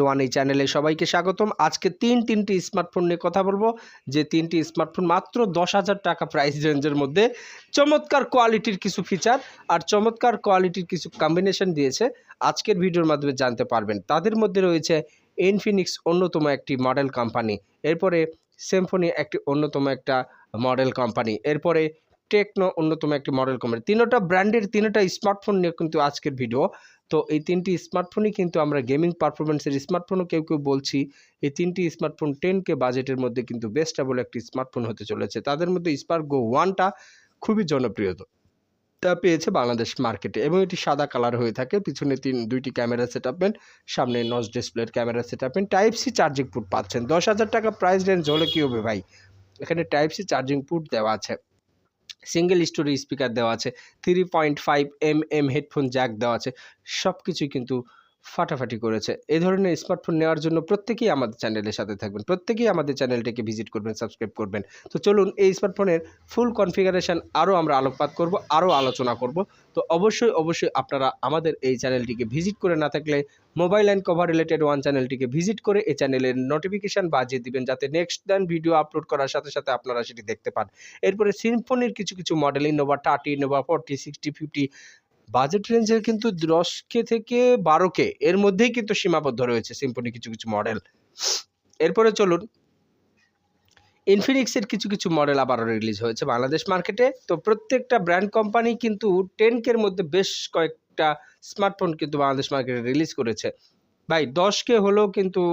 One এই চ্যানেলে সবাইকে স্বাগতম। আজকে তিনটি স্মার্টফোন নিয়ে কথা বলবো, যে তিনটি স্মার্টফোন মাত্র 10,000 টাকা প্রাইস রেঞ্জের মধ্যে চমৎকার কোয়ালিটির কিছু ফিচার আর চমৎকার কোয়ালিটির কিছু কম্বিনেশন দিয়েছে। আজকের ভিডিওর মাধ্যমে জানতে পারবেন। তাদের মধ্যে রয়েছে ইনফিনিক্স, অন্যতম একটি মডেল কোম্পানি, এরপরে সিম্ফনি একটি অন্যতম একটা মডেল কোম্পানি, এরপরে টেকনো অন্যতম একটি মডেল কোম্পানি। তিনোটা ব্র্যান্ডের তিনোটা স্মার্টফোন নিয়ে কিন্তু আজকের ভিডিও। তো এই তিনটি স্মার্টফোনই কিন্তু আমরা গেমিং পারফরমেন্সের স্মার্টফোনও কেউ বলছি। এই তিনটি স্মার্টফোন 10K বাজেটের মধ্যে কিন্তু বেস্টেবল একটি স্মার্টফোন হতে চলেছে। তাদের মধ্যে স্পার্ক গো 1টা খুবই জনপ্রিয়তা পেয়েছে বাংলাদেশ মার্কেটে, এবং এটি সাদা কালার হয়ে থাকে। পিছনে দুইটি ক্যামেরা সেটআপমেন্ট, সামনে নচ ডিসপ্লের ক্যামেরা সেটআপমেন্ট, টাইপ সি চার্জিং পোর্ট পাচ্ছেন। 10,000 টাকা প্রাইস রেঞ্জ হলে কী হবে ভাই, এখানে টাইপ সি চার্জিং পোর্ট দেওয়া আছে, সিঙ্গেল স্টোরি স্পিকার দেওয়া আছে, 3.5mm হেডফোন জ্যাক দেওয়া আছে, সব কিছুই কিন্তু ফাটাফাটি করেছে। এই ধরনের স্মার্টফোন নেওয়ার জন্য প্রত্যেকেই আমাদের চ্যানেলের সাথে থাকবেন, প্রত্যেকেই আমাদের চ্যানেলটিকে ভিজিট করবেন, সাবস্ক্রাইব করবেন। তো চলুন এই স্মার্টফোনের ফুল কনফিগারেশন আরও আমরা আলোকপাত করব, আরও আলোচনা করব। তো অবশ্যই আপনারা আমাদের এই চ্যানেলটিকে ভিজিট করে না থাকলে mobile and cover related one চ্যানেলটিকে ভিজিট করে এই চ্যানেলের নোটিফিকেশান বাজিয়ে দিবেন, যাতে নেক্সট দেন ভিডিও আপলোড করার সাথে সাথে আপনারা সেটি দেখতে পান। এরপরে সিম্ফনির কিছু মডেল, ইনোভা 30, ইনোভা 40, 60, 50 বাজেট রেঞ্জের কিন্তু 10K থেকে 12K এর মধ্যেই কিন্তু সীমাবদ্ধ রয়েছে সিম্ফনি কিছু মডেল। এরপরে চলুন ইনফিনিক্সের কিছু মডেল আবারও রিলিজ হয়েছে বাংলাদেশ মার্কেটে। তো প্রত্যেকটা ব্র্যান্ড কোম্পানি কিন্তু 10K মধ্যে বেশ কয়েকটা স্মার্টফোন কিন্তু বাংলাদেশ মার্কেটে রিলিজ করেছে। ভাই 10K হলেও কিন্তু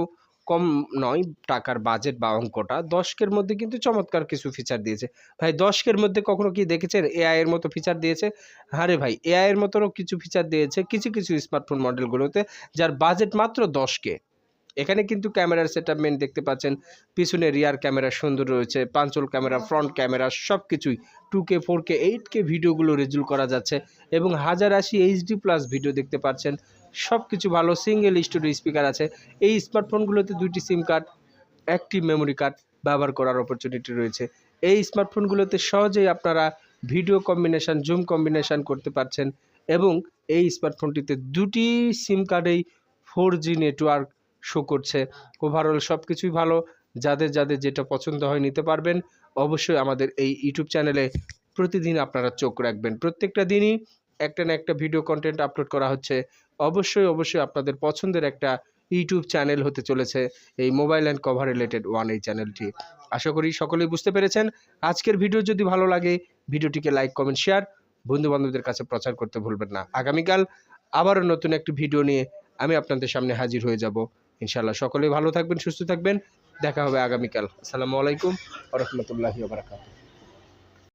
কম নয় টাকার বাজেট বা অঙ্কটা। 10K মধ্যে কিন্তু চমৎকার কিছু ফিচার দিয়েছে। ভাই 10K মধ্যে কখনো কি দেখেছেন এআই এর মতো ফিচার দিয়েছে? আরে ভাই এআই এর মতোও কিছু ফিচার দিয়েছে কিছু স্মার্টফোন মডেলগুলোতে, যার বাজেট মাত্র 10K। এখানে কিন্তু ক্যামেরার সেটআপমেন্ট দেখতে পাচ্ছেন, পিছনে রিয়ার ক্যামেরা সুন্দর রয়েছে, পাঞ্চল ক্যামেরা, ফ্রন্ট ক্যামেরা, সব কিছুই 2K 4K 8K ভিডিওগুলো রেজুল করা যাচ্ছে, এবং 1080 HD+ ভিডিও দেখতে পাচ্ছেন। সব কিছু ভালো, সিঙ্গেল স্টোরি স্পিকার আছে। এই স্মার্টফোনগুলোতে 2টি সিম কার্ড, একটি মেমোরি কার্ড ব্যবহার করার অপরচুনিটি রয়েছে। এই স্মার্টফোনগুলোতে সহজেই আপনারা ভিডিও কম্বিনেশন, জুম কম্বিনেশন করতে পারছেন, এবং এই স্মার্টফোনটিতে 2টি সিম কার্ডেই 4G নেটওয়ার্ক শো করছে। ওভারঅল সব কিছুই ভালো। যাদের যেটা পছন্দ হয় নিতে পারবেন। অবশ্যই আমাদের এই ইউটিউব চ্যানেলে প্রতিদিন আপনারা চোখ রাখবেন, প্রত্যেকটা দিনই একটা না একটা ভিডিও কন্টেন্ট আপলোড করা হচ্ছে। অবশ্যই আপনাদের পছন্দের একটা ইউটিউব চ্যানেল হতে চলেছে এই mobile and cover related one এই চ্যানেলটি। আশা করি সকলেই বুঝতে পেরেছেন। আজকের ভিডিও যদি ভালো লাগে ভিডিওটিকে লাইক, কমেন্ট, শেয়ার, বন্ধুবান্ধবদের কাছে প্রচার করতে ভুলবেন না। আগামীকাল আবারও নতুন একটি ভিডিও নিয়ে আমি আপনাদের সামনে হাজির হয়ে যাব ইনশাআল্লাহ। সকলেই ভালো থাকবেন, সুস্থ থাকবেন। দেখা হবে আগামীকাল। আসসালামু আলাইকুম ওয়া রাহমাতুল্লাহি ওয়া বারাকাতুহু।